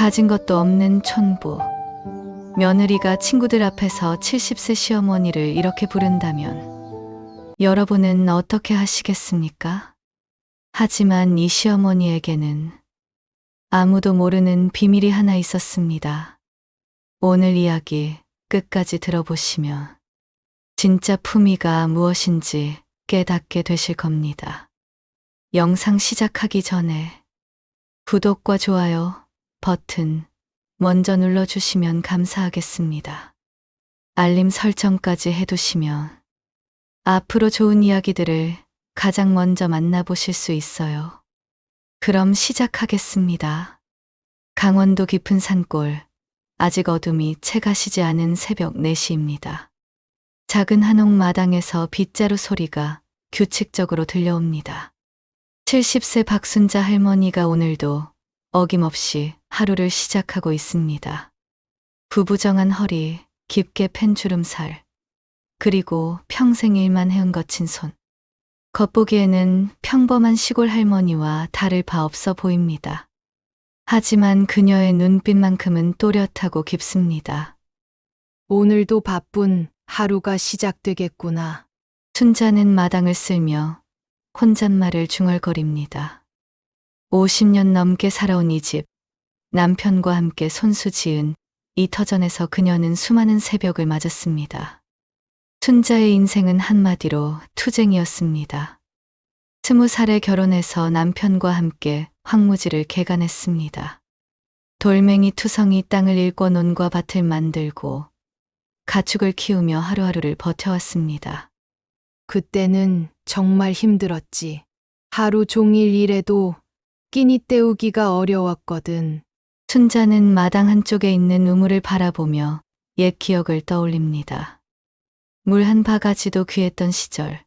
가진 것도 없는 촌부. 며느리가 친구들 앞에서 70세 시어머니를 이렇게 부른다면 여러분은 어떻게 하시겠습니까? 하지만 이 시어머니에게는 아무도 모르는 비밀이 하나 있었습니다. 오늘 이야기 끝까지 들어보시면 진짜 품위가 무엇인지 깨닫게 되실 겁니다. 영상 시작하기 전에 구독과 좋아요 버튼 먼저 눌러주시면 감사하겠습니다. 알림 설정까지 해두시면 앞으로 좋은 이야기들을 가장 먼저 만나보실 수 있어요. 그럼 시작하겠습니다. 강원도 깊은 산골, 아직 어둠이 채 가시지 않은 새벽 4시입니다. 작은 한옥 마당에서 빗자루 소리가 규칙적으로 들려옵니다. 70세 박순자 할머니가 오늘도 어김없이 하루를 시작하고 있습니다. 구부정한 허리, 깊게 팬 주름살, 그리고 평생 일만 해온 거친 손. 겉보기에는 평범한 시골 할머니와 다를 바 없어 보입니다. 하지만 그녀의 눈빛만큼은 또렷하고 깊습니다. 오늘도 바쁜 하루가 시작되겠구나. 순자는 마당을 쓸며 혼잣말을 중얼거립니다. 50년 넘게 살아온 이 집, 남편과 함께 손수 지은 이 터전에서 그녀는 수많은 새벽을 맞았습니다. 순자의 인생은 한마디로 투쟁이었습니다. 20살에 결혼해서 남편과 함께 황무지를 개간했습니다. 돌멩이 투성이 땅을 일궈 논과 밭을 만들고 가축을 키우며 하루하루를 버텨왔습니다. 그때는 정말 힘들었지. 하루 종일 일해도 끼니 때우기가 어려웠거든. 순자는 마당 한쪽에 있는 우물을 바라보며 옛 기억을 떠올립니다. 물 한 바가지도 귀했던 시절,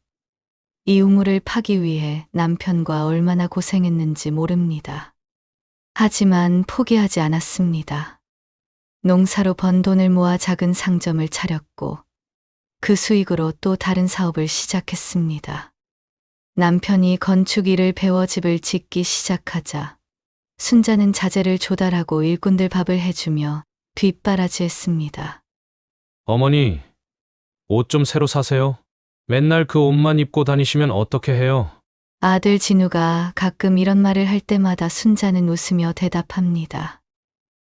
이 우물을 파기 위해 남편과 얼마나 고생했는지 모릅니다. 하지만 포기하지 않았습니다. 농사로 번 돈을 모아 작은 상점을 차렸고 그 수익으로 또 다른 사업을 시작했습니다. 남편이 건축 일을 배워 집을 짓기 시작하자 순자는 자재를 조달하고 일꾼들 밥을 해주며 뒷바라지했습니다. 어머니, 옷 좀 새로 사세요. 맨날 그 옷만 입고 다니시면 어떻게 해요? 아들 진우가 가끔 이런 말을 할 때마다 순자는 웃으며 대답합니다.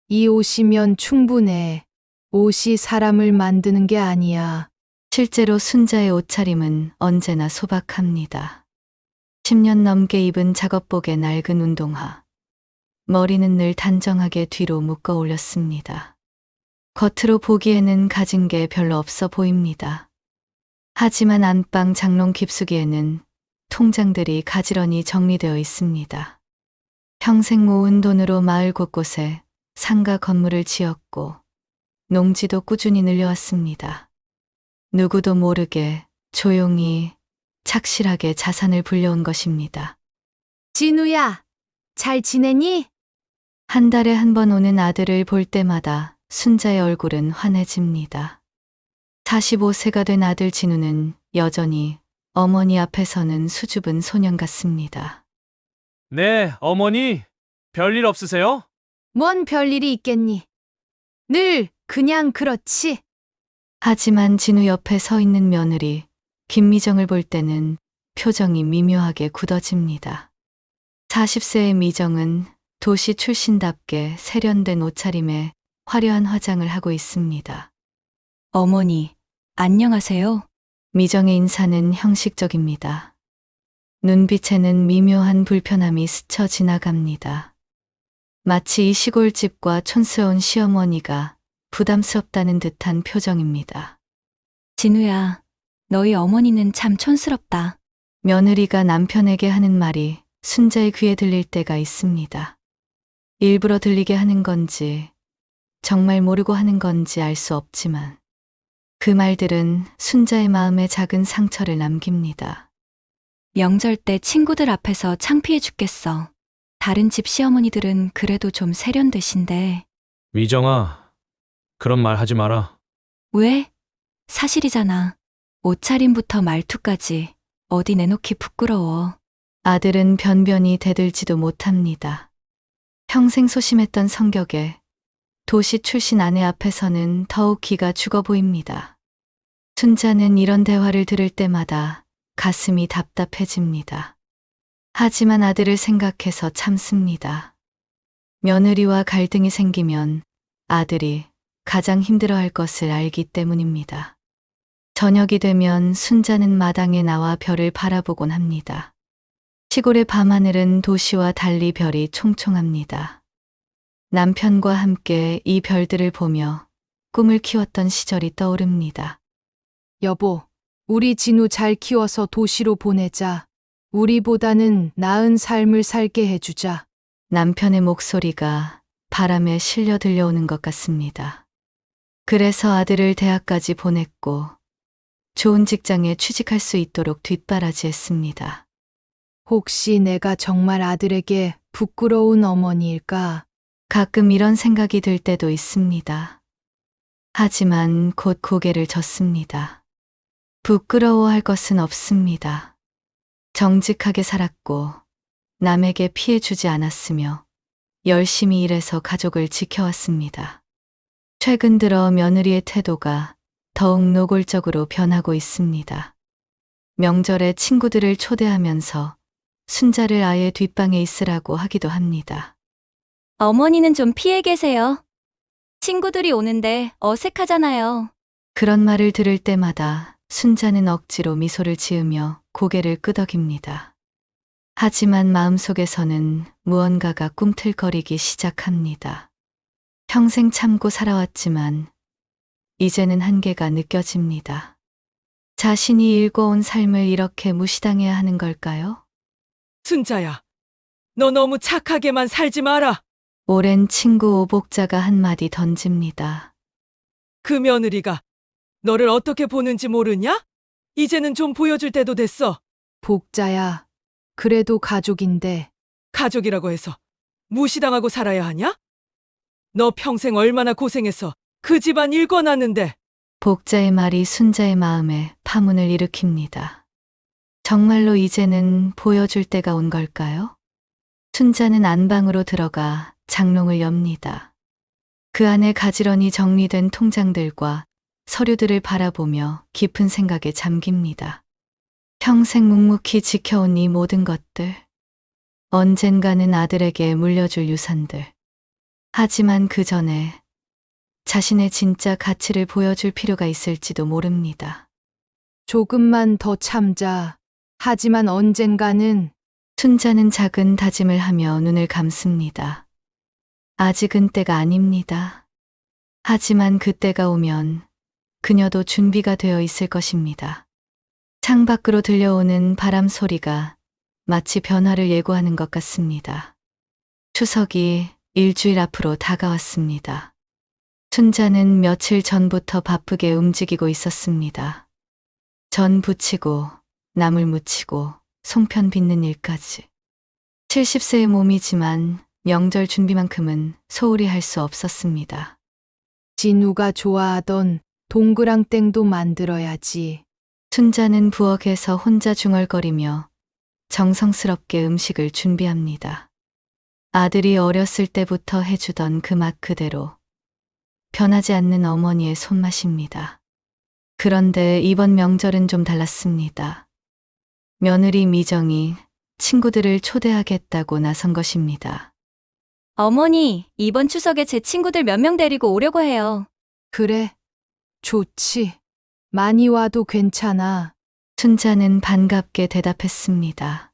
이 옷이면 충분해. 옷이 사람을 만드는 게 아니야. 실제로 순자의 옷차림은 언제나 소박합니다. 10년 넘게 입은 작업복에 낡은 운동화. 머리는 늘 단정하게 뒤로 묶어 올렸습니다. 겉으로 보기에는 가진 게 별로 없어 보입니다. 하지만 안방 장롱 깊숙이에는 통장들이 가지런히 정리되어 있습니다. 평생 모은 돈으로 마을 곳곳에 상가 건물을 지었고 농지도 꾸준히 늘려왔습니다. 누구도 모르게 조용히 착실하게 자산을 불려온 것입니다. 진우야, 잘 지내니? 한 달에 한 번 오는 아들을 볼 때마다 순자의 얼굴은 환해집니다. 45세가 된 아들 진우는 여전히 어머니 앞에서는 수줍은 소년 같습니다. 네, 어머니. 별일 없으세요? 뭔 별일이 있겠니? 늘 그냥 그렇지. 하지만 진우 옆에 서 있는 며느리 김미정을 볼 때는 표정이 미묘하게 굳어집니다. 40세의 미정은 도시 출신답게 세련된 옷차림에 화려한 화장을 하고 있습니다. 어머니, 안녕하세요. 미정의 인사는 형식적입니다. 눈빛에는 미묘한 불편함이 스쳐 지나갑니다. 마치 이 시골집과 촌스러운 시어머니가 부담스럽다는 듯한 표정입니다. 진우야, 너희 어머니는 참 촌스럽다. 며느리가 남편에게 하는 말이 순자의 귀에 들릴 때가 있습니다. 일부러 들리게 하는 건지 정말 모르고 하는 건지 알 수 없지만 그 말들은 순자의 마음에 작은 상처를 남깁니다. 명절 때 친구들 앞에서 창피해 죽겠어. 다른 집 시어머니들은 그래도 좀 세련되신데. 미정아, 그런 말 하지 마라. 왜? 사실이잖아. 옷차림부터 말투까지 어디 내놓기 부끄러워. 아들은 변변히 대들지도 못합니다. 평생 소심했던 성격에 도시 출신 아내 앞에서는 더욱 기가 죽어 보입니다. 순자는 이런 대화를 들을 때마다 가슴이 답답해집니다. 하지만 아들을 생각해서 참습니다. 며느리와 갈등이 생기면 아들이 가장 힘들어할 것을 알기 때문입니다. 저녁이 되면 순자는 마당에 나와 별을 바라보곤 합니다. 시골의 밤하늘은 도시와 달리 별이 총총합니다. 남편과 함께 이 별들을 보며 꿈을 키웠던 시절이 떠오릅니다. 여보, 우리 진우 잘 키워서 도시로 보내자. 우리보다는 나은 삶을 살게 해주자. 남편의 목소리가 바람에 실려 들려오는 것 같습니다. 그래서 아들을 대학까지 보냈고 좋은 직장에 취직할 수 있도록 뒷바라지했습니다. 혹시 내가 정말 아들에게 부끄러운 어머니일까? 가끔 이런 생각이 들 때도 있습니다. 하지만 곧 고개를 젓습니다. 부끄러워할 것은 없습니다. 정직하게 살았고 남에게 피해 주지 않았으며 열심히 일해서 가족을 지켜왔습니다. 최근 들어 며느리의 태도가 더욱 노골적으로 변하고 있습니다. 명절에 친구들을 초대하면서 순자를 아예 뒷방에 있으라고 하기도 합니다. 어머니는 좀 피해 계세요. 친구들이 오는데 어색하잖아요. 그런 말을 들을 때마다 순자는 억지로 미소를 지으며 고개를 끄덕입니다. 하지만 마음속에서는 무언가가 꿈틀거리기 시작합니다. 평생 참고 살아왔지만 이제는 한계가 느껴집니다. 자신이 일궈온 삶을 이렇게 무시당해야 하는 걸까요? 순자야, 너 너무 착하게만 살지 마라. 오랜 친구 오복자가 한마디 던집니다. 그 며느리가 너를 어떻게 보는지 모르냐? 이제는 좀 보여줄 때도 됐어. 복자야, 그래도 가족인데. 가족이라고 해서 무시당하고 살아야 하냐? 너 평생 얼마나 고생해서 그 집안 일궈놨는데. 복자의 말이 순자의 마음에 파문을 일으킵니다. 정말로 이제는 보여줄 때가 온 걸까요? 순자는 안방으로 들어가 장롱을 엽니다. 그 안에 가지런히 정리된 통장들과 서류들을 바라보며 깊은 생각에 잠깁니다. 평생 묵묵히 지켜온 이 모든 것들, 언젠가는 아들에게 물려줄 유산들. 하지만 그 전에 자신의 진짜 가치를 보여줄 필요가 있을지도 모릅니다. 조금만 더 참자. 하지만 언젠가는. 순자는 작은 다짐을 하며 눈을 감습니다. 아직은 때가 아닙니다. 하지만 그때가 오면 그녀도 준비가 되어 있을 것입니다. 창밖으로 들려오는 바람 소리가 마치 변화를 예고하는 것 같습니다. 추석이 일주일 앞으로 다가왔습니다. 순자는 며칠 전부터 바쁘게 움직이고 있었습니다. 전 부치고 나물 무치고 송편 빚는 일까지. 70세의 몸이지만 명절 준비만큼은 소홀히 할 수 없었습니다. 진우가 좋아하던 동그랑땡도 만들어야지. 순자는 부엌에서 혼자 중얼거리며 정성스럽게 음식을 준비합니다. 아들이 어렸을 때부터 해주던 그 맛 그대로 변하지 않는 어머니의 손맛입니다. 그런데 이번 명절은 좀 달랐습니다. 며느리 미정이 친구들을 초대하겠다고 나선 것입니다. 어머니, 이번 추석에 제 친구들 몇 명 데리고 오려고 해요. 그래, 좋지. 많이 와도 괜찮아. 순자는 반갑게 대답했습니다.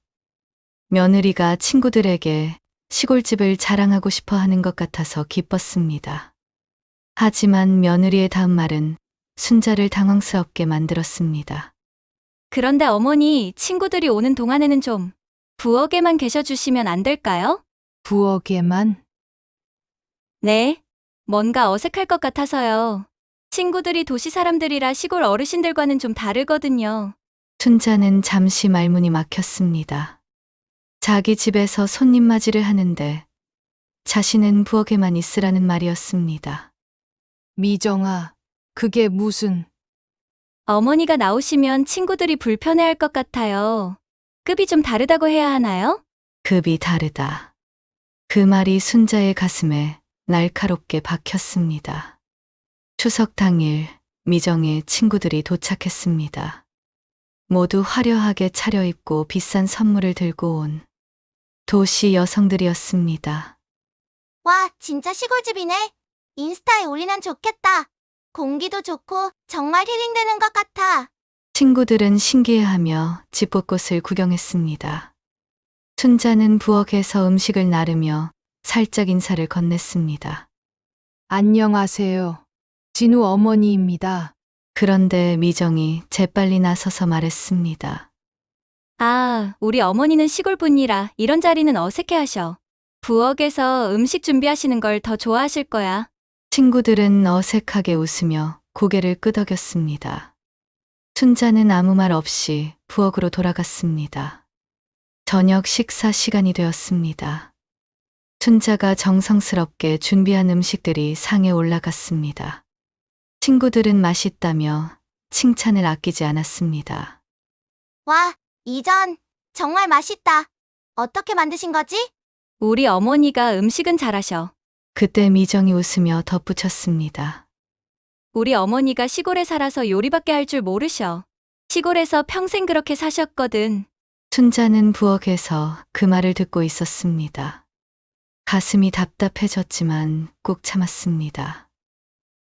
며느리가 친구들에게 시골집을 자랑하고 싶어 하는 것 같아서 기뻤습니다. 하지만 며느리의 다음 말은 순자를 당황스럽게 만들었습니다. 그런데 어머니, 친구들이 오는 동안에는 좀 부엌에만 계셔주시면 안 될까요? 부엌에만. 네, 뭔가 어색할 것 같아서요. 친구들이 도시 사람들이라 시골 어르신들과는 좀 다르거든요. 순자는 잠시 말문이 막혔습니다. 자기 집에서 손님 맞이를 하는데 자신은 부엌에만 있으라는 말이었습니다. 미정아, 그게 무슨. 어머니가 나오시면 친구들이 불편해할 것 같아요. 급이 좀 다르다고 해야 하나요? 급이 다르다. 그 말이 순자의 가슴에 날카롭게 박혔습니다. 추석 당일 미정의 친구들이 도착했습니다. 모두 화려하게 차려입고 비싼 선물을 들고 온 도시 여성들이었습니다. 와, 진짜 시골집이네. 인스타에 올리면 좋겠다. 공기도 좋고 정말 힐링되는 것 같아. 친구들은 신기해하며 집 곳곳을 구경했습니다. 순자는 부엌에서 음식을 나르며 살짝 인사를 건넸습니다. 안녕하세요. 진우 어머니입니다. 그런데 미정이 재빨리 나서서 말했습니다. 아, 우리 어머니는 시골 분이라 이런 자리는 어색해하셔. 부엌에서 음식 준비하시는 걸 더 좋아하실 거야. 친구들은 어색하게 웃으며 고개를 끄덕였습니다. 순자는 아무 말 없이 부엌으로 돌아갔습니다. 저녁 식사 시간이 되었습니다. 순자가 정성스럽게 준비한 음식들이 상에 올라갔습니다. 친구들은 맛있다며 칭찬을 아끼지 않았습니다. 와, 이전 정말 맛있다. 어떻게 만드신 거지? 우리 어머니가 음식은 잘하셔. 그때 미정이 웃으며 덧붙였습니다. 우리 어머니가 시골에 살아서 요리밖에 할 줄 모르셔. 시골에서 평생 그렇게 사셨거든. 순자는 부엌에서 그 말을 듣고 있었습니다. 가슴이 답답해졌지만 꾹 참았습니다.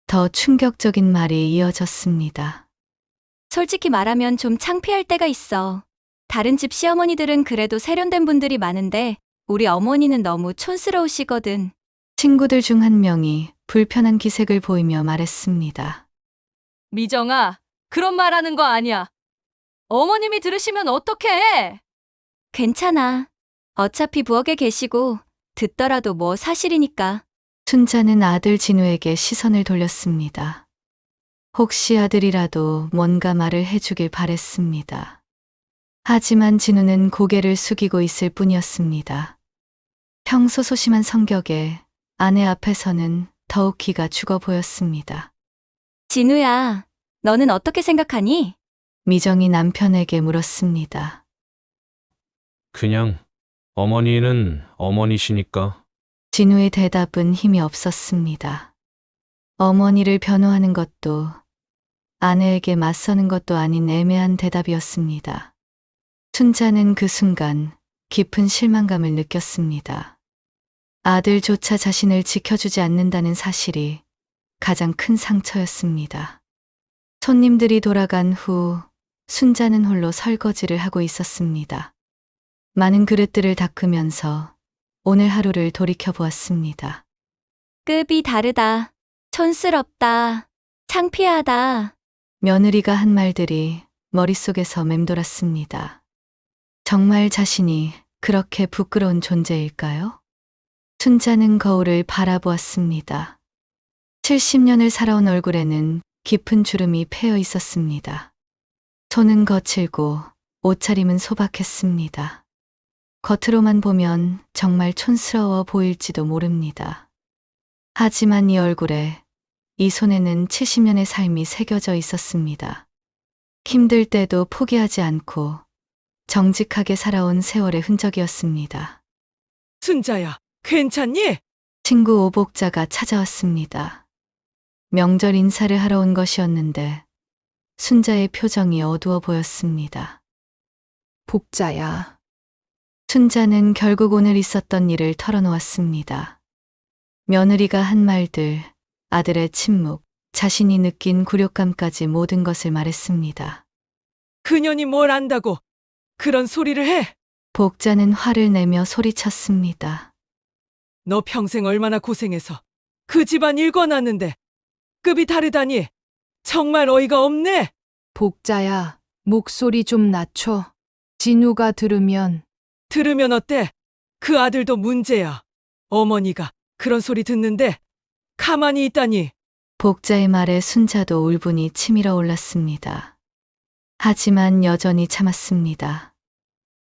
더 충격적인 말이 이어졌습니다. 솔직히 말하면 좀 창피할 때가 있어. 다른 집 시어머니들은 그래도 세련된 분들이 많은데 우리 어머니는 너무 촌스러우시거든. 친구들 중 한 명이 불편한 기색을 보이며 말했습니다. 미정아, 그런 말 하는 거 아니야. 어머님이 들으시면 어떡해? 괜찮아. 어차피 부엌에 계시고 듣더라도 뭐 사실이니까. 순자는 아들 진우에게 시선을 돌렸습니다. 혹시 아들이라도 뭔가 말을 해주길 바랬습니다. 하지만 진우는 고개를 숙이고 있을 뿐이었습니다. 평소 소심한 성격에 아내 앞에서는 더욱 기가 죽어 보였습니다. 진우야, 너는 어떻게 생각하니? 미정이 남편에게 물었습니다. 그냥 어머니는 어머니시니까. 진우의 대답은 힘이 없었습니다. 어머니를 변호하는 것도 아내에게 맞서는 것도 아닌 애매한 대답이었습니다. 순자는 그 순간 깊은 실망감을 느꼈습니다. 아들조차 자신을 지켜주지 않는다는 사실이 가장 큰 상처였습니다. 손님들이 돌아간 후 순자는 홀로 설거지를 하고 있었습니다. 많은 그릇들을 닦으면서 오늘 하루를 돌이켜보았습니다. 급이 다르다. 촌스럽다. 창피하다. 며느리가 한 말들이 머릿속에서 맴돌았습니다. 정말 자신이 그렇게 부끄러운 존재일까요? 순자는 거울을 바라보았습니다. 70년을 살아온 얼굴에는 깊은 주름이 패여 있었습니다. 손은 거칠고 옷차림은 소박했습니다. 겉으로만 보면 정말 촌스러워 보일지도 모릅니다. 하지만 이 얼굴에, 이 손에는 70년의 삶이 새겨져 있었습니다. 힘들 때도 포기하지 않고 정직하게 살아온 세월의 흔적이었습니다. 순자야, 괜찮니? 친구 오복자가 찾아왔습니다. 명절 인사를 하러 온 것이었는데 순자의 표정이 어두워 보였습니다. 복자야. 순자는 결국 오늘 있었던 일을 털어놓았습니다. 며느리가 한 말들, 아들의 침묵, 자신이 느낀 굴욕감까지 모든 것을 말했습니다. 그년이 뭘 안다고 그런 소리를 해? 복자는 화를 내며 소리쳤습니다. 너 평생 얼마나 고생해서 그 집안 일궈놨는데 급이 다르다니 정말 어이가 없네. 복자야, 목소리 좀 낮춰. 진우가 들으면 들으면 어때? 그 아들도 문제야. 어머니가 그런 소리 듣는데 가만히 있다니. 복자의 말에 순자도 울분이 치밀어 올랐습니다. 하지만 여전히 참았습니다.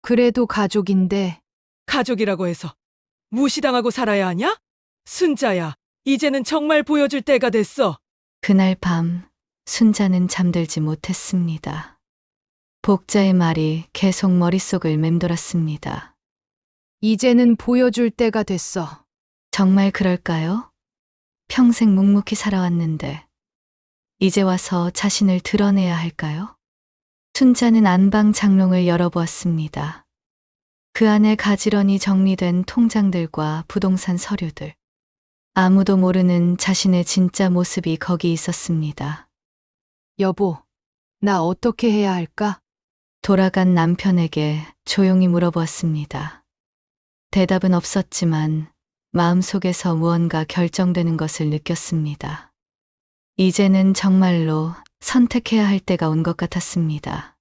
그래도 가족인데 가족이라고 해서 무시당하고 살아야 하냐? 순자야, 이제는 정말 보여줄 때가 됐어. 그날 밤 순자는 잠들지 못했습니다. 복자의 말이 계속 머릿속을 맴돌았습니다. 이제는 보여줄 때가 됐어. 정말 그럴까요? 평생 묵묵히 살아왔는데 이제 와서 자신을 드러내야 할까요? 순자는 안방 장롱을 열어보았습니다. 그 안에 가지런히 정리된 통장들과 부동산 서류들. 아무도 모르는 자신의 진짜 모습이 거기 있었습니다. 여보, 나 어떻게 해야 할까? 돌아간 남편에게 조용히 물어보았습니다. 대답은 없었지만 마음속에서 무언가 결정되는 것을 느꼈습니다. 이제는 정말로 선택해야 할 때가 온 것 같았습니다.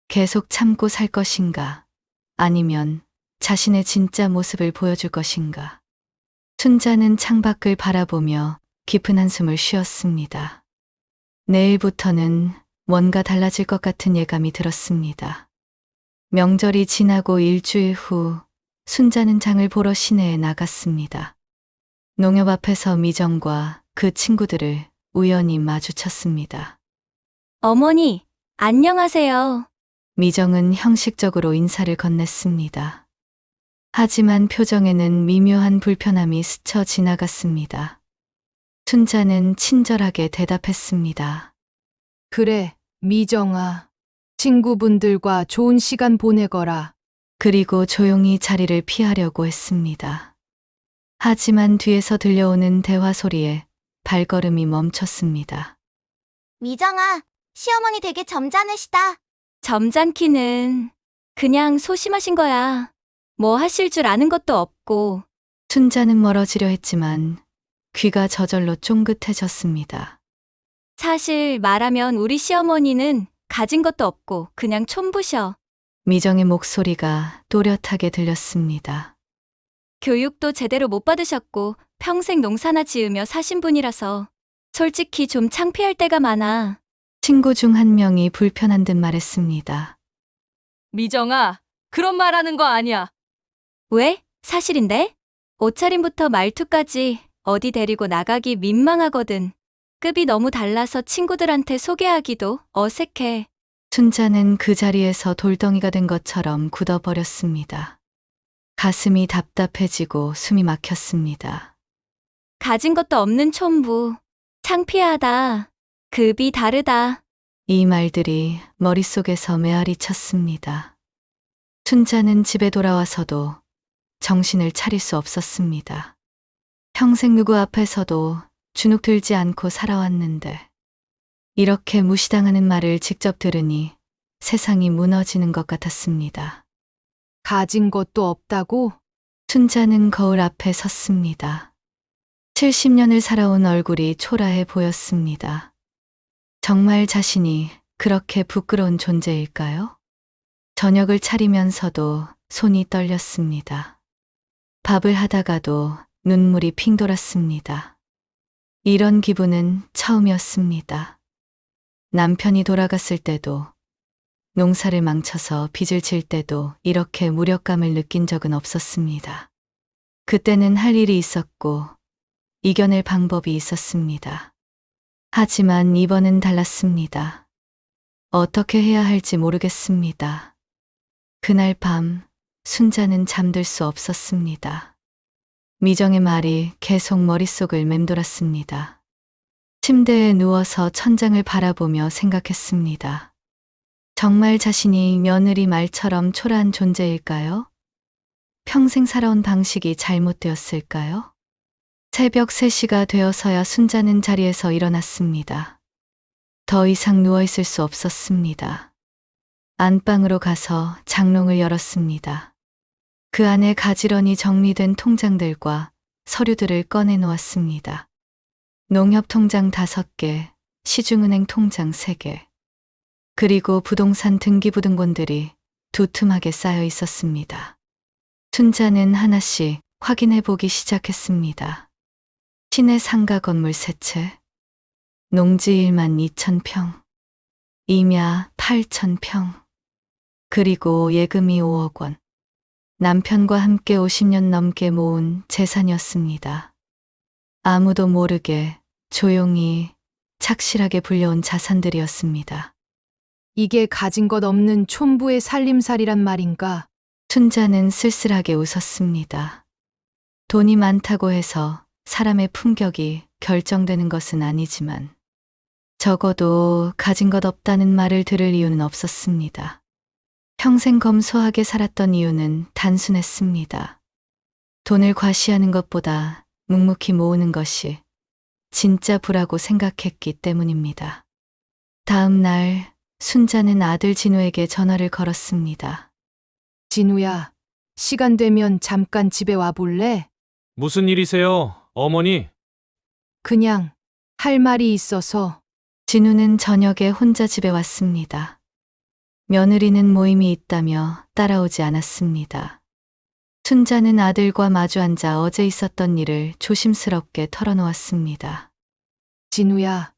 계속 참고 살 것인가? 아니면 자신의 진짜 모습을 보여줄 것인가? 순자는 창밖을 바라보며 깊은 한숨을 쉬었습니다. 내일부터는 뭔가 달라질 것 같은 예감이 들었습니다. 명절이 지나고 일주일 후 순자는 장을 보러 시내에 나갔습니다. 농협 앞에서 미정과 그 친구들을 우연히 마주쳤습니다. 어머니, 안녕하세요. 미정은 형식적으로 인사를 건넸습니다. 하지만 표정에는 미묘한 불편함이 스쳐 지나갔습니다. 순자는 친절하게 대답했습니다. 그래, 미정아. 친구분들과 좋은 시간 보내거라. 그리고 조용히 자리를 피하려고 했습니다. 하지만 뒤에서 들려오는 대화 소리에 발걸음이 멈췄습니다. 미정아, 시어머니 되게 점잖으시다. 점잖기는 그냥 소심하신 거야. 뭐 하실 줄 아는 것도 없고. 순자는 멀어지려 했지만 귀가 저절로 쫑긋해졌습니다. 사실 말하면 우리 시어머니는 가진 것도 없고 그냥 촌부셔. 미정의 목소리가 또렷하게 들렸습니다. 교육도 제대로 못 받으셨고 평생 농사나 지으며 사신 분이라서 솔직히 좀 창피할 때가 많아. 친구 중 한 명이 불편한 듯 말했습니다. 미정아, 그런 말 하는 거 아니야. 왜? 사실인데? 옷차림부터 말투까지 어디 데리고 나가기 민망하거든. 급이 너무 달라서 친구들한테 소개하기도 어색해. 순자는 그 자리에서 돌덩이가 된 것처럼 굳어버렸습니다. 가슴이 답답해지고 숨이 막혔습니다. 가진 것도 없는 촌부. 창피하다. 급이 다르다. 이 말들이 머릿속에서 메아리 쳤습니다. 순자는 집에 돌아와서도 정신을 차릴 수 없었습니다. 평생 누구 앞에서도 주눅 들지 않고 살아왔는데 이렇게 무시당하는 말을 직접 들으니 세상이 무너지는 것 같았습니다. 가진 것도 없다고? 순자는 거울 앞에 섰습니다. 70년을 살아온 얼굴이 초라해 보였습니다. 정말 자신이 그렇게 부끄러운 존재일까요? 저녁을 차리면서도 손이 떨렸습니다. 밥을 하다가도 눈물이 핑 돌았습니다. 이런 기분은 처음이었습니다. 남편이 돌아갔을 때도, 농사를 망쳐서 빚을 질 때도 이렇게 무력감을 느낀 적은 없었습니다. 그때는 할 일이 있었고 이겨낼 방법이 있었습니다. 하지만 이번은 달랐습니다. 어떻게 해야 할지 모르겠습니다. 그날 밤 순자는 잠들 수 없었습니다. 미정의 말이 계속 머릿속을 맴돌았습니다. 침대에 누워서 천장을 바라보며 생각했습니다. 정말 자신이 며느리 말처럼 초라한 존재일까요? 평생 살아온 방식이 잘못되었을까요? 새벽 3시가 되어서야 순자는 자리에서 일어났습니다. 더 이상 누워있을 수 없었습니다. 안방으로 가서 장롱을 열었습니다. 그 안에 가지런히 정리된 통장들과 서류들을 꺼내 놓았습니다. 농협 통장 5개, 시중은행 통장 3개, 그리고 부동산 등기부등본들이 두툼하게 쌓여 있었습니다. 순자는 하나씩 확인해 보기 시작했습니다. 시내 상가 건물 3채, 농지 1만 2천 평, 임야 8천 평, 그리고 예금이 5억 원. 남편과 함께 50년 넘게 모은 재산이었습니다. 아무도 모르게 조용히 착실하게 불려온 자산들이었습니다. 이게 가진 것 없는 촌부의 살림살이란 말인가? 순자는 쓸쓸하게 웃었습니다. 돈이 많다고 해서 사람의 품격이 결정되는 것은 아니지만 적어도 가진 것 없다는 말을 들을 이유는 없었습니다. 평생 검소하게 살았던 이유는 단순했습니다. 돈을 과시하는 것보다 묵묵히 모으는 것이 진짜 부라고 생각했기 때문입니다. 다음 날 순자는 아들 진우에게 전화를 걸었습니다. 진우야, 시간 되면 잠깐 집에 와볼래? 무슨 일이세요, 어머니? 그냥 할 말이 있어서. 진우는 저녁에 혼자 집에 왔습니다. 며느리는 모임이 있다며 따라오지 않았습니다. 순자는 아들과 마주 앉아 어제 있었던 일을 조심스럽게 털어놓았습니다. 진우야,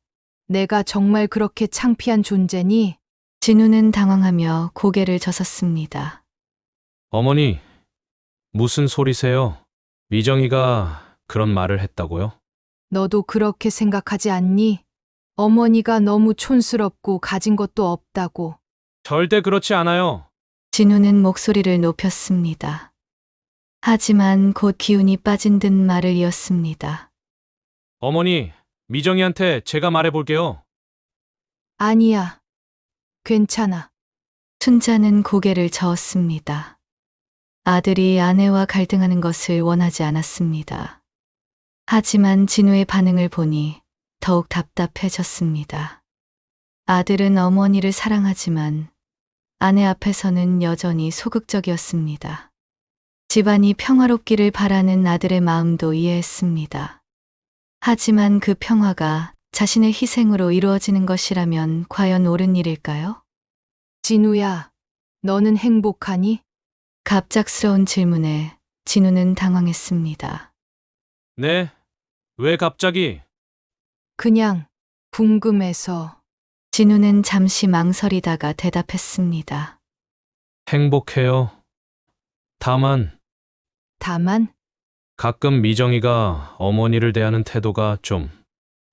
내가 정말 그렇게 창피한 존재니? 진우는 당황하며 고개를 저었습니다. 어머니, 무슨 소리세요? 미정이가 그런 말을 했다고요? 너도 그렇게 생각하지 않니? 어머니가 너무 촌스럽고 가진 것도 없다고. 절대 그렇지 않아요. 진우는 목소리를 높였습니다. 하지만 곧 기운이 빠진 듯 말을 이었습니다. 어머니, 미정이한테 제가 말해볼게요. 아니야. 괜찮아. 순자는 고개를 저었습니다. 아들이 아내와 갈등하는 것을 원하지 않았습니다. 하지만 진우의 반응을 보니 더욱 답답해졌습니다. 아들은 어머니를 사랑하지만 아내 앞에서는 여전히 소극적이었습니다. 집안이 평화롭기를 바라는 아들의 마음도 이해했습니다. 하지만 그 평화가 자신의 희생으로 이루어지는 것이라면 과연 옳은 일일까요? 진우야, 너는 행복하니? 갑작스러운 질문에 진우는 당황했습니다. 네? 왜 갑자기? 그냥 궁금해서. 진우는 잠시 망설이다가 대답했습니다. 행복해요. 다만 가끔 미정이가 어머니를 대하는 태도가 좀...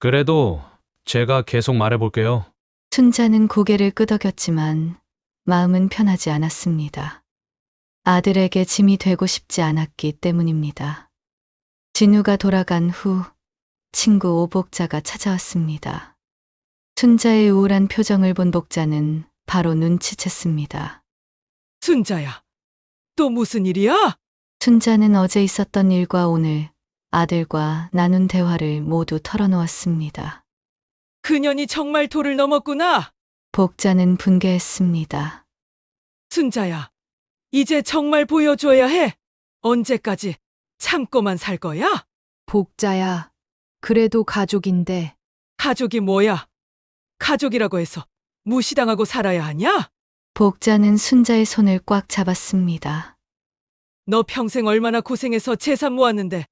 그래도 제가 계속 말해볼게요. 순자는 고개를 끄덕였지만 마음은 편하지 않았습니다. 아들에게 짐이 되고 싶지 않았기 때문입니다. 진우가 돌아간 후 친구 오복자가 찾아왔습니다. 순자의 우울한 표정을 본 복자는 바로 눈치챘습니다. 순자야, 또 무슨 일이야? 순자는 어제 있었던 일과 오늘 아들과 나눈 대화를 모두 털어놓았습니다. 그년이 정말 도를 넘었구나. 복자는 분개했습니다. 순자야, 이제 정말 보여줘야 해. 언제까지 참고만 살 거야? 복자야, 그래도 가족인데. 가족이 뭐야? 가족이라고 해서 무시당하고 살아야 하냐? 복자는 순자의 손을 꽉 잡았습니다. 너 평생 얼마나 고생해서 재산 모았는데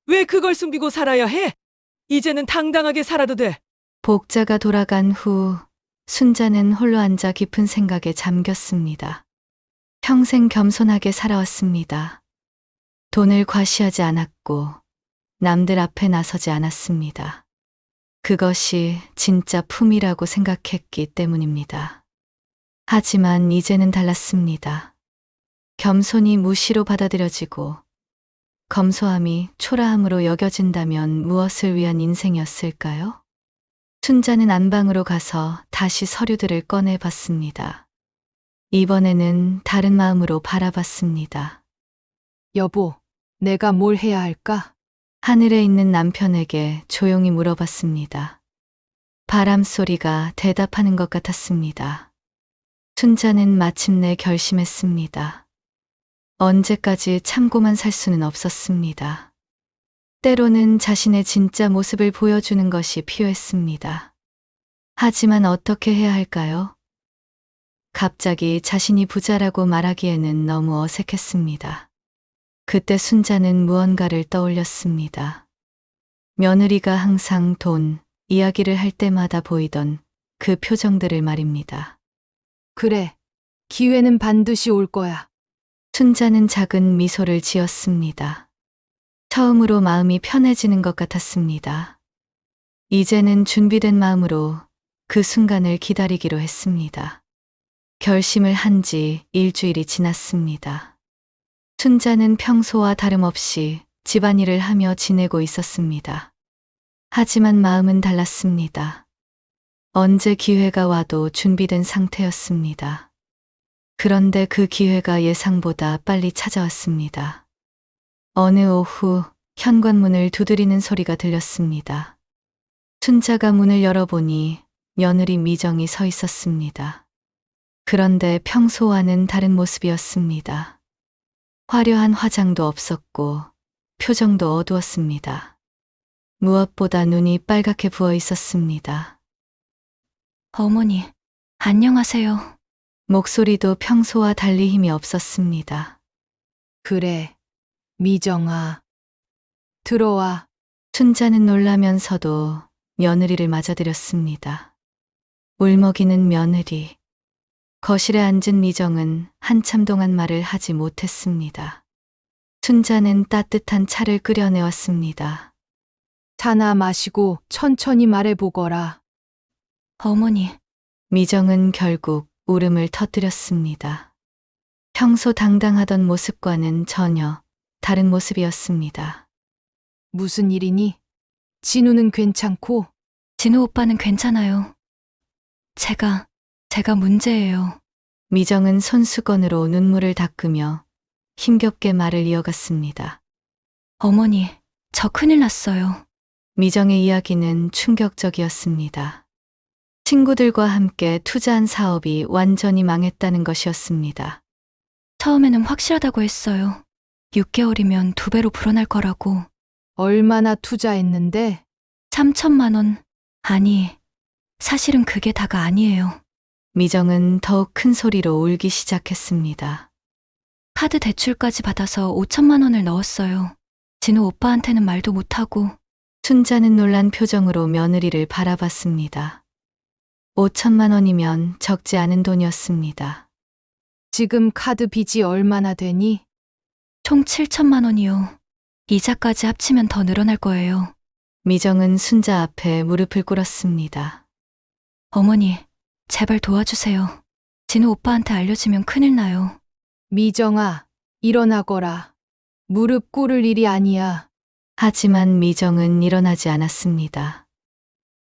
왜 그걸 숨기고 살아야 해? 이제는 당당하게 살아도 돼. 복자가 돌아간 후 순자는 홀로 앉아 깊은 생각에 잠겼습니다. 평생 겸손하게 살아왔습니다. 돈을 과시하지 않았고 남들 앞에 나서지 않았습니다. 그것이 진짜 품이라고 생각했기 때문입니다. 하지만 이제는 달랐습니다. 겸손이 무시로 받아들여지고 검소함이 초라함으로 여겨진다면 무엇을 위한 인생이었을까요? 순자는 안방으로 가서 다시 서류들을 꺼내 봤습니다. 이번에는 다른 마음으로 바라봤습니다. 여보, 내가 뭘 해야 할까? 하늘에 있는 남편에게 조용히 물어봤습니다. 바람 소리가 대답하는 것 같았습니다. 순자는 마침내 결심했습니다. 언제까지 참고만 살 수는 없었습니다. 때로는 자신의 진짜 모습을 보여주는 것이 필요했습니다. 하지만 어떻게 해야 할까요? 갑자기 자신이 부자라고 말하기에는 너무 어색했습니다. 그때 순자는 무언가를 떠올렸습니다. 며느리가 항상 돈 이야기를 할 때마다 보이던 그 표정들을 말입니다. 그래, 기회는 반드시 올 거야. 순자는 작은 미소를 지었습니다. 처음으로 마음이 편해지는 것 같았습니다. 이제는 준비된 마음으로 그 순간을 기다리기로 했습니다. 결심을 한 지 일주일이 지났습니다. 춘자는 평소와 다름없이 집안일을 하며 지내고 있었습니다. 하지만 마음은 달랐습니다. 언제 기회가 와도 준비된 상태였습니다. 그런데 그 기회가 예상보다 빨리 찾아왔습니다. 어느 오후 현관문을 두드리는 소리가 들렸습니다. 춘자가 문을 열어보니 며느리 미정이 서 있었습니다. 그런데 평소와는 다른 모습이었습니다. 화려한 화장도 없었고 표정도 어두웠습니다. 무엇보다 눈이 빨갛게 부어 있었습니다. 어머니, 안녕하세요. 목소리도 평소와 달리 힘이 없었습니다. 그래, 미정아. 들어와. 춘자는 놀라면서도 며느리를 맞아들였습니다. 울먹이는 며느리. 거실에 앉은 미정은 한참 동안 말을 하지 못했습니다. 춘자는 따뜻한 차를 끓여내왔습니다. 차나 마시고 천천히 말해보거라. 어머니, 미정은 결국 울음을 터뜨렸습니다. 평소 당당하던 모습과는 전혀 다른 모습이었습니다. 무슨 일이니? 진우는 괜찮고? 진우 오빠는 괜찮아요. 제가 문제예요. 미정은 손수건으로 눈물을 닦으며 힘겹게 말을 이어갔습니다. 어머니, 저 큰일 났어요. 미정의 이야기는 충격적이었습니다. 친구들과 함께 투자한 사업이 완전히 망했다는 것이었습니다. 처음에는 확실하다고 했어요. 6개월이면 2배로 불어날 거라고. 얼마나 투자했는데? 3천만 원. 아니, 사실은 그게 다가 아니에요. 미정은 더욱 큰 소리로 울기 시작했습니다. 카드 대출까지 받아서 5천만 원을 넣었어요. 진우 오빠한테는 말도 못하고. 춘자는 놀란 표정으로 며느리를 바라봤습니다. 5천만 원이면 적지 않은 돈이었습니다. 지금 카드 빚이 얼마나 되니? 총 7천만 원이요. 이자까지 합치면 더 늘어날 거예요. 미정은 순자 앞에 무릎을 꿇었습니다. 어머니, 제발 도와주세요. 진우 오빠한테 알려지면 큰일 나요. 미정아, 일어나거라. 무릎 꿇을 일이 아니야. 하지만 미정은 일어나지 않았습니다.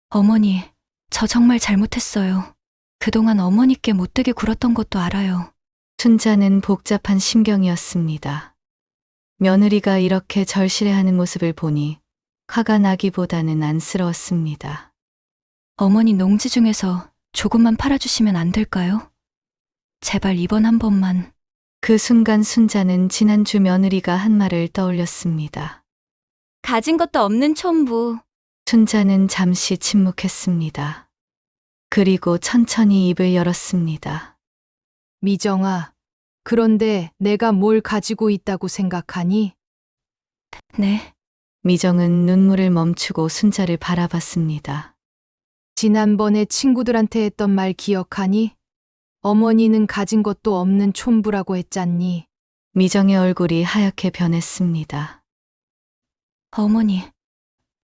어머니, 저 정말 잘못했어요. 그동안 어머니께 못되게 굴었던 것도 알아요. 춘자는 복잡한 심경이었습니다. 며느리가 이렇게 절실해하는 모습을 보니 화가 나기보다는 안쓰러웠습니다. 어머니 농지 중에서 조금만 팔아주시면 안 될까요? 제발 이번 한 번만. 그 순간 순자는 지난주 며느리가 한 말을 떠올렸습니다. 가진 것도 없는 촌부. 춘자는 잠시 침묵했습니다. 그리고 천천히 입을 열었습니다. 미정아, 그런데 내가 뭘 가지고 있다고 생각하니? 네, 미정은 눈물을 멈추고 순자를 바라봤습니다. 지난번에 친구들한테 했던 말 기억하니? 어머니는 가진 것도 없는 촌부라고 했잖니. 미정의 얼굴이 하얗게 변했습니다. 어머니,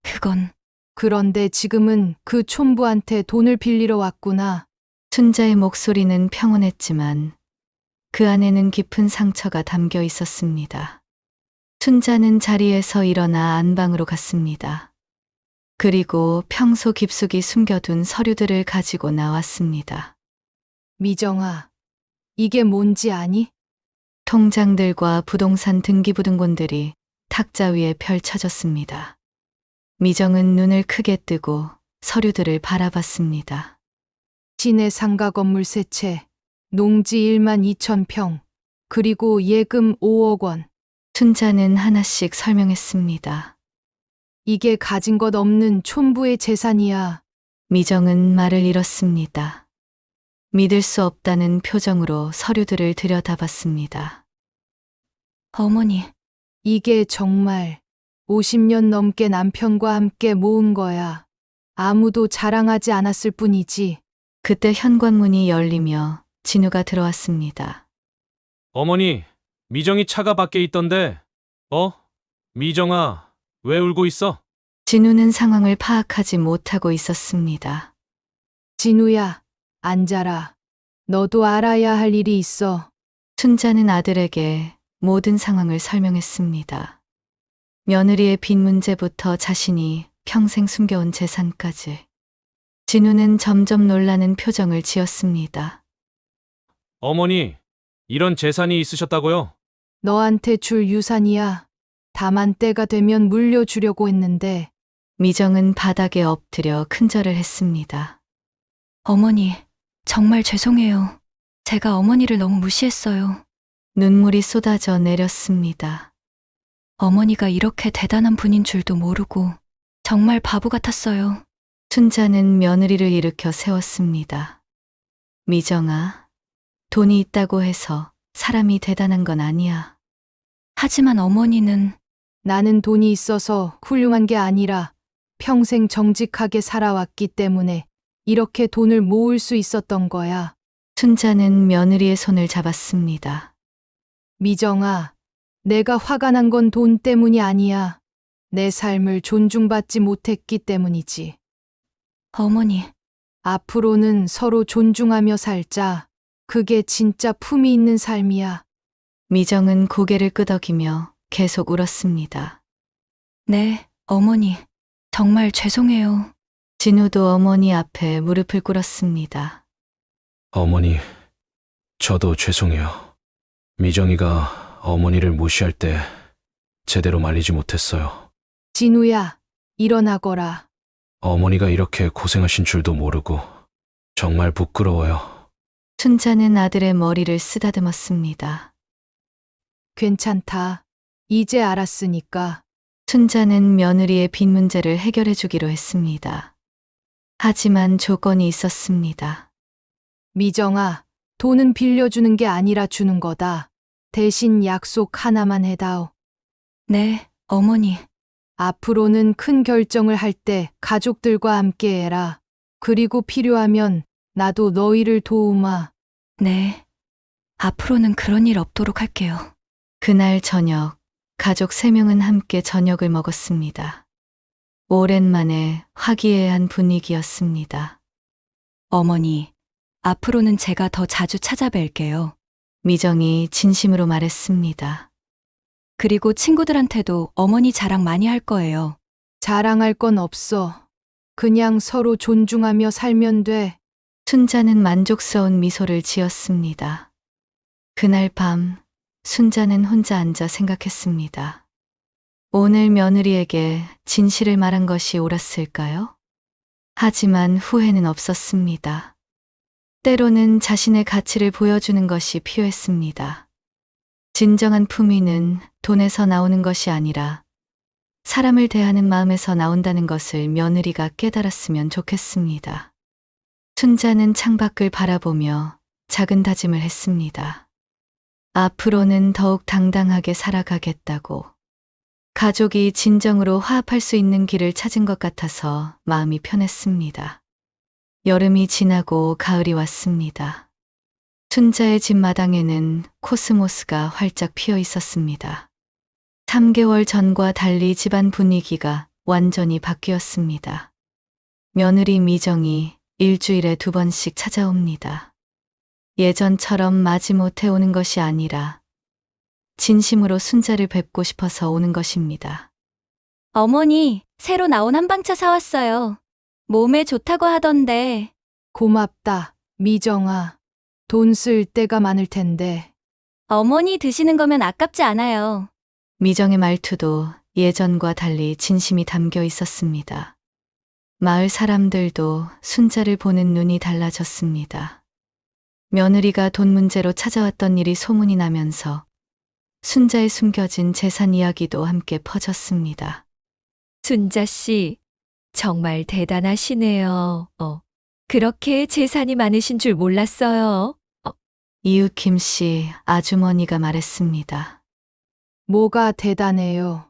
그건 그런데 지금은 그 촌부한테 돈을 빌리러 왔구나. 춘자의 목소리는 평온했지만 그 안에는 깊은 상처가 담겨 있었습니다. 춘자는 자리에서 일어나 안방으로 갔습니다. 그리고 평소 깊숙이 숨겨둔 서류들을 가지고 나왔습니다. 미정아, 이게 뭔지 아니? 통장들과 부동산 등기부등본들이 탁자 위에 펼쳐졌습니다. 미정은 눈을 크게 뜨고 서류들을 바라봤습니다. 시내 상가 건물 3채, 농지 1만 2천 평, 그리고 예금 5억 원. 춘자는 하나씩 설명했습니다. 이게 가진 것 없는 촌부의 재산이야. 미정은 말을 잃었습니다. 믿을 수 없다는 표정으로 서류들을 들여다봤습니다. 어머니, 이게 정말 50년 넘게 남편과 함께 모은 거야. 아무도 자랑하지 않았을 뿐이지. 그때 현관문이 열리며 진우가 들어왔습니다. 어머니, 미정이 차가 밖에 있던데. 미정아, 왜 울고 있어? 진우는 상황을 파악하지 못하고 있었습니다. 진우야, 앉아라. 너도 알아야 할 일이 있어. 춘자는 아들에게 모든 상황을 설명했습니다. 며느리의 빚 문제부터 자신이 평생 숨겨온 재산까지. 진우는 점점 놀라는 표정을 지었습니다. 어머니, 이런 재산이 있으셨다고요? 너한테 줄 유산이야. 다만 때가 되면 물려주려고 했는데 미정은 바닥에 엎드려 큰절을 했습니다. 어머니, 정말 죄송해요. 제가 어머니를 너무 무시했어요. 눈물이 쏟아져 내렸습니다. 어머니가 이렇게 대단한 분인 줄도 모르고 정말 바보 같았어요. 순자는 며느리를 일으켜 세웠습니다. 미정아, 돈이 있다고 해서 사람이 대단한 건 아니야. 하지만 어머니는 나는 돈이 있어서 훌륭한 게 아니라 평생 정직하게 살아왔기 때문에 이렇게 돈을 모을 수 있었던 거야. 순자는 며느리의 손을 잡았습니다. 미정아, 내가 화가 난 건 돈 때문이 아니야. 내 삶을 존중받지 못했기 때문이지. 어머니, 앞으로는 서로 존중하며 살자. 그게 진짜 품이 있는 삶이야. 미정은 고개를 끄덕이며 계속 울었습니다. 네, 어머니, 정말 죄송해요. 진우도 어머니 앞에 무릎을 꿇었습니다. 어머니, 저도 죄송해요. 미정이가 어머니를 무시할 때 제대로 말리지 못했어요. 진우야, 일어나거라. 어머니가 이렇게 고생하신 줄도 모르고 정말 부끄러워요. 순자는 아들의 머리를 쓰다듬었습니다. 괜찮다. 이제 알았으니까. 순자는 며느리의 빚 문제를 해결해 주기로 했습니다. 하지만 조건이 있었습니다. 미정아, 돈은 빌려주는 게 아니라 주는 거다. 대신 약속 하나만 해다오. 네, 어머니. 앞으로는 큰 결정을 할 때 가족들과 함께 해라. 그리고 필요하면 나도 너희를 도우마. 네. 앞으로는 그런 일 없도록 할게요. 그날 저녁, 가족 3명은 함께 저녁을 먹었습니다. 오랜만에 화기애애한 분위기였습니다. 어머니, 앞으로는 제가 더 자주 찾아뵐게요. 미정이 진심으로 말했습니다. 그리고 친구들한테도 어머니 자랑 많이 할 거예요. 자랑할 건 없어. 그냥 서로 존중하며 살면 돼. 순자는 만족스러운 미소를 지었습니다. 그날 밤, 순자는 혼자 앉아 생각했습니다. 오늘 며느리에게 진실을 말한 것이 옳았을까요? 하지만 후회는 없었습니다. 때로는 자신의 가치를 보여주는 것이 필요했습니다. 진정한 품위는 돈에서 나오는 것이 아니라 사람을 대하는 마음에서 나온다는 것을 며느리가 깨달았으면 좋겠습니다. 순자는 창밖을 바라보며 작은 다짐을 했습니다. 앞으로는 더욱 당당하게 살아가겠다고. 가족이 진정으로 화합할 수 있는 길을 찾은 것 같아서 마음이 편했습니다. 여름이 지나고 가을이 왔습니다. 순자의 집 마당에는 코스모스가 활짝 피어 있었습니다. 3개월 전과 달리 집안 분위기가 완전히 바뀌었습니다. 며느리 미정이 일주일에 2번씩 찾아옵니다. 예전처럼 마지못해 오는 것이 아니라 진심으로 순자를 뵙고 싶어서 오는 것입니다. 어머니, 새로 나온 한방차 사왔어요. 몸에 좋다고 하던데. 고맙다, 미정아. 돈 쓸 때가 많을 텐데. 어머니 드시는 거면 아깝지 않아요. 미정의 말투도 예전과 달리 진심이 담겨 있었습니다. 마을 사람들도 순자를 보는 눈이 달라졌습니다. 며느리가 돈 문제로 찾아왔던 일이 소문이 나면서 순자의 숨겨진 재산 이야기도 함께 퍼졌습니다. 순자 씨, 정말 대단하시네요. 그렇게 재산이 많으신 줄 몰랐어요. 이웃 김씨 아주머니가 말했습니다. 뭐가 대단해요.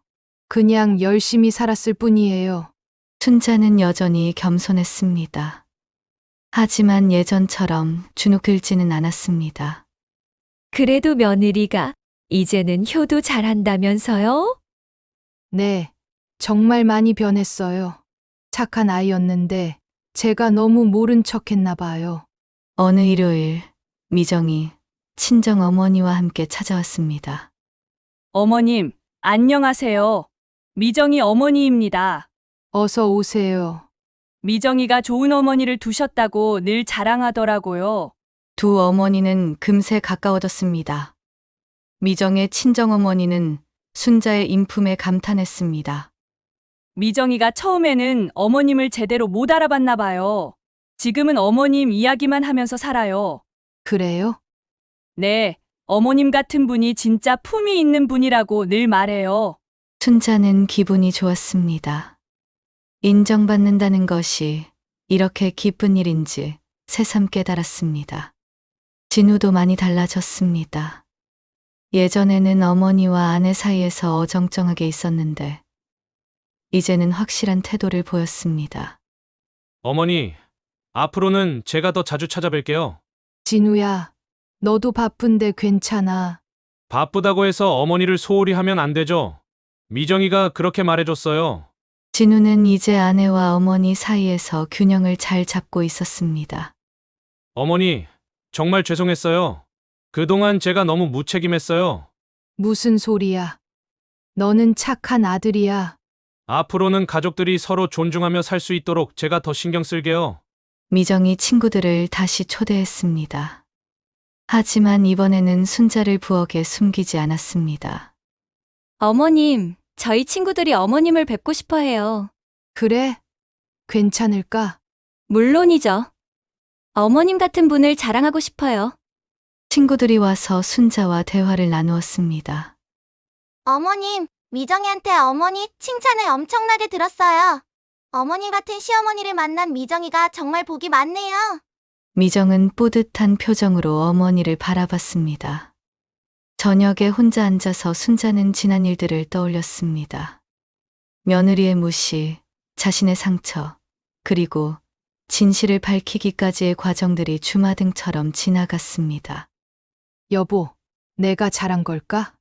그냥 열심히 살았을 뿐이에요. 순자는 여전히 겸손했습니다. 하지만 예전처럼 주눅들지는 않았습니다. 그래도 며느리가 이제는 효도 잘한다면서요? 네, 정말 많이 변했어요. 착한 아이였는데 제가 너무 모른 척 했나 봐요. 어느 일요일 미정이 친정 어머니와 함께 찾아왔습니다. 어머님, 안녕하세요. 미정이 어머니입니다. 어서 오세요. 미정이가 좋은 어머니를 두셨다고 늘 자랑하더라고요. 두 어머니는 금세 가까워졌습니다. 미정의 친정어머니는 순자의 인품에 감탄했습니다. 미정이가 처음에는 어머님을 제대로 못 알아봤나 봐요. 지금은 어머님 이야기만 하면서 살아요. 그래요? 네, 어머님 같은 분이 진짜 품이 있는 분이라고 늘 말해요. 순자는 기분이 좋았습니다. 인정받는다는 것이 이렇게 기쁜 일인지 새삼 깨달았습니다. 진우도 많이 달라졌습니다. 예전에는 어머니와 아내 사이에서 어정쩡하게 있었는데 이제는 확실한 태도를 보였습니다. 어머니, 앞으로는 제가 더 자주 찾아뵐게요. 진우야, 너도 바쁜데 괜찮아. 바쁘다고 해서 어머니를 소홀히 하면 안 되죠. 미정이가 그렇게 말해줬어요. 진우는 이제 아내와 어머니 사이에서 균형을 잘 잡고 있었습니다. 어머니, 정말 죄송했어요. 그동안 제가 너무 무책임했어요. 무슨 소리야. 너는 착한 아들이야. 앞으로는 가족들이 서로 존중하며 살 수 있도록 제가 더 신경 쓸게요. 미정이 친구들을 다시 초대했습니다. 하지만 이번에는 순자를 부엌에 숨기지 않았습니다. 어머님, 저희 친구들이 어머님을 뵙고 싶어 해요. 그래? 괜찮을까? 물론이죠. 어머님 같은 분을 자랑하고 싶어요. 친구들이 와서 순자와 대화를 나누었습니다. 어머님, 미정이한테 어머니 칭찬을 엄청나게 들었어요. 어머니 같은 시어머니를 만난 미정이가 정말 복이 많네요. 미정은 뿌듯한 표정으로 어머니를 바라봤습니다. 저녁에 혼자 앉아서 순자는 지난 일들을 떠올렸습니다. 며느리의 무시, 자신의 상처, 그리고 진실을 밝히기까지의 과정들이 주마등처럼 지나갔습니다. 여보, 내가 잘한 걸까?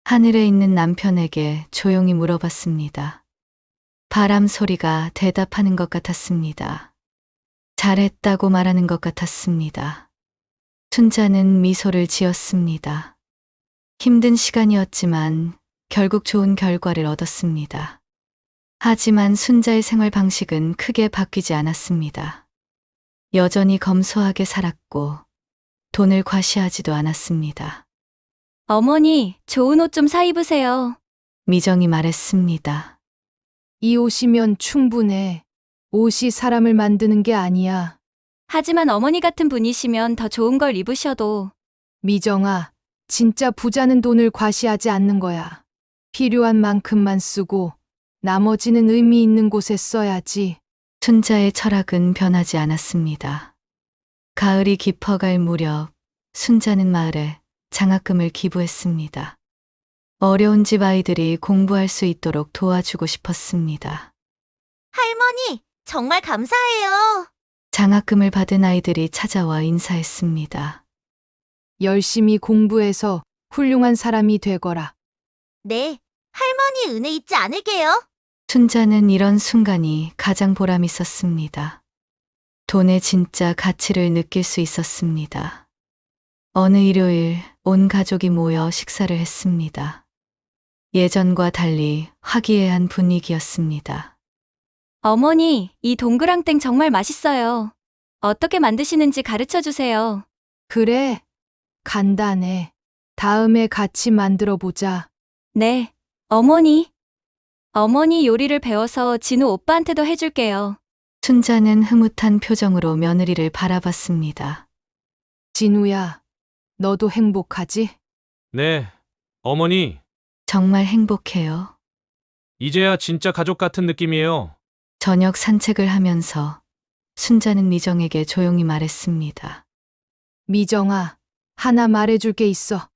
하늘에 있는 남편에게 조용히 물어봤습니다. 바람 소리가 대답하는 것 같았습니다. 잘했다고 말하는 것 같았습니다. 순자는 미소를 지었습니다. 힘든 시간이었지만 결국 좋은 결과를 얻었습니다. 하지만 순자의 생활 방식은 크게 바뀌지 않았습니다. 여전히 검소하게 살았고 돈을 과시하지도 않았습니다. 어머니, 좋은 옷 좀 사 입으세요. 미정이 말했습니다. 이 옷이면 충분해. 옷이 사람을 만드는 게 아니야. 하지만 어머니 같은 분이시면 더 좋은 걸 입으셔도. 미정아, 진짜 부자는 돈을 과시하지 않는 거야. 필요한 만큼만 쓰고 나머지는 의미 있는 곳에 써야지. 순자의 철학은 변하지 않았습니다. 가을이 깊어갈 무렵 순자는 마을에 장학금을 기부했습니다. 어려운 집 아이들이 공부할 수 있도록 도와주고 싶었습니다. 할머니, 정말 감사해요. 장학금을 받은 아이들이 찾아와 인사했습니다. 열심히 공부해서 훌륭한 사람이 되거라. 네, 할머니 은혜 잊지 않을게요. 순자는 이런 순간이 가장 보람 있었습니다. 돈의 진짜 가치를 느낄 수 있었습니다. 어느 일요일 온 가족이 모여 식사를 했습니다. 예전과 달리 화기애애한 분위기였습니다. 어머니, 이 동그랑땡 정말 맛있어요. 어떻게 만드시는지 가르쳐 주세요. 그래, 간단해. 다음에 같이 만들어 보자. 네, 어머니. 어머니 요리를 배워서 진우 오빠한테도 해줄게요. 순자는 흐뭇한 표정으로 며느리를 바라봤습니다. 진우야, 너도 행복하지? 네, 어머니, 정말 행복해요. 이제야 진짜 가족 같은 느낌이에요. 저녁 산책을 하면서 순자는 미정에게 조용히 말했습니다. 미정아, 하나 말해줄 게 있어.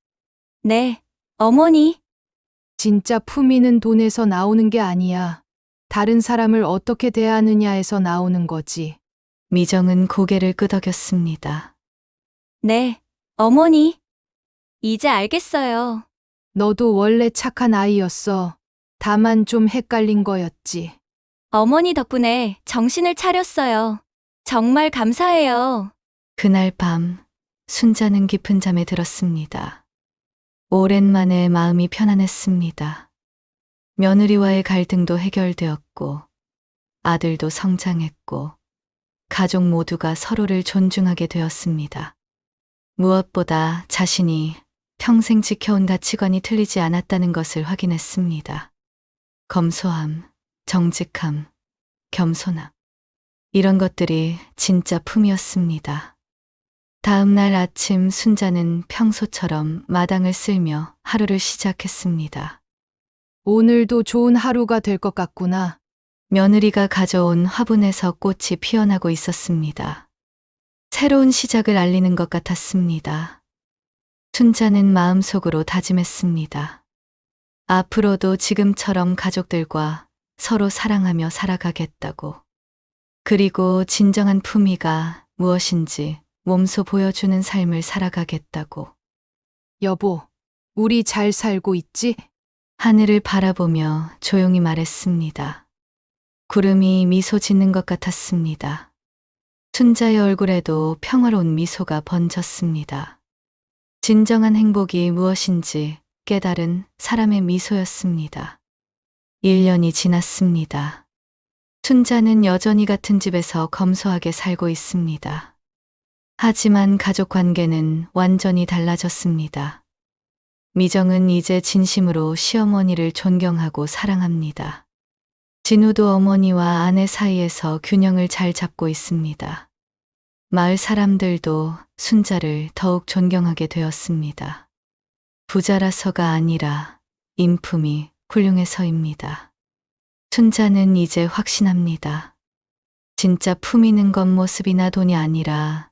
네, 어머니. 진짜 품위는 돈에서 나오는 게 아니야. 다른 사람을 어떻게 대하느냐에서 나오는 거지. 미정은 고개를 끄덕였습니다. 네, 어머니. 이제 알겠어요. 너도 원래 착한 아이였어. 다만 좀 헷갈린 거였지. 어머니 덕분에 정신을 차렸어요. 정말 감사해요. 그날 밤 순자는 깊은 잠에 들었습니다. 오랜만에 마음이 편안했습니다. 며느리와의 갈등도 해결되었고, 아들도 성장했고, 가족 모두가 서로를 존중하게 되었습니다. 무엇보다 자신이 평생 지켜온 가치관이 틀리지 않았다는 것을 확인했습니다. 검소함, 정직함, 겸손함. 이런 것들이 진짜 품이었습니다. 다음 날 아침 순자는 평소처럼 마당을 쓸며 하루를 시작했습니다. 오늘도 좋은 하루가 될 것 같구나. 며느리가 가져온 화분에서 꽃이 피어나고 있었습니다. 새로운 시작을 알리는 것 같았습니다. 순자는 마음속으로 다짐했습니다. 앞으로도 지금처럼 가족들과 서로 사랑하며 살아가겠다고. 그리고 진정한 품위가 무엇인지 몸소 보여주는 삶을 살아가겠다고. 여보, 우리 잘 살고 있지? 하늘을 바라보며 조용히 말했습니다. 구름이 미소 짓는 것 같았습니다. 순자의 얼굴에도 평화로운 미소가 번졌습니다. 진정한 행복이 무엇인지 깨달은 사람의 미소였습니다. 1년이 지났습니다. 순자는 여전히 같은 집에서 검소하게 살고 있습니다. 하지만 가족 관계는 완전히 달라졌습니다. 미정은 이제 진심으로 시어머니를 존경하고 사랑합니다. 진우도 어머니와 아내 사이에서 균형을 잘 잡고 있습니다. 마을 사람들도 순자를 더욱 존경하게 되었습니다. 부자라서가 아니라 인품이 훌륭해서입니다. 순자는 이제 확신합니다. 진짜 품 있는 겉모습이나 돈이 아니라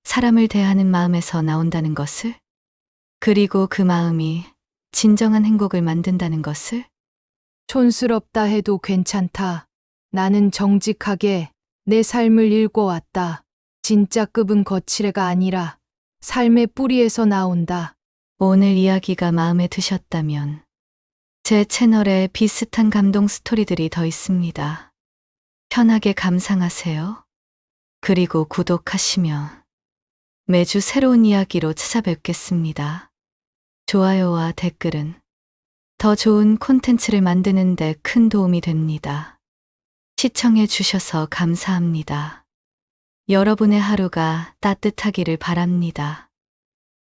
사람을 대하는 마음에서 나온다는 것을, 그리고 그 마음이 진정한 행복을 만든다는 것을. 촌스럽다 해도 괜찮다. 나는 정직하게 내 삶을 읽어왔다. 진짜 급은 거칠애가 아니라 삶의 뿌리에서 나온다. 오늘 이야기가 마음에 드셨다면 제 채널에 비슷한 감동 스토리들이 더 있습니다. 편하게 감상하세요. 그리고 구독하시면 매주 새로운 이야기로 찾아뵙겠습니다. 좋아요와 댓글은 더 좋은 콘텐츠를 만드는 데 큰 도움이 됩니다. 시청해 주셔서 감사합니다. 여러분의 하루가 따뜻하기를 바랍니다.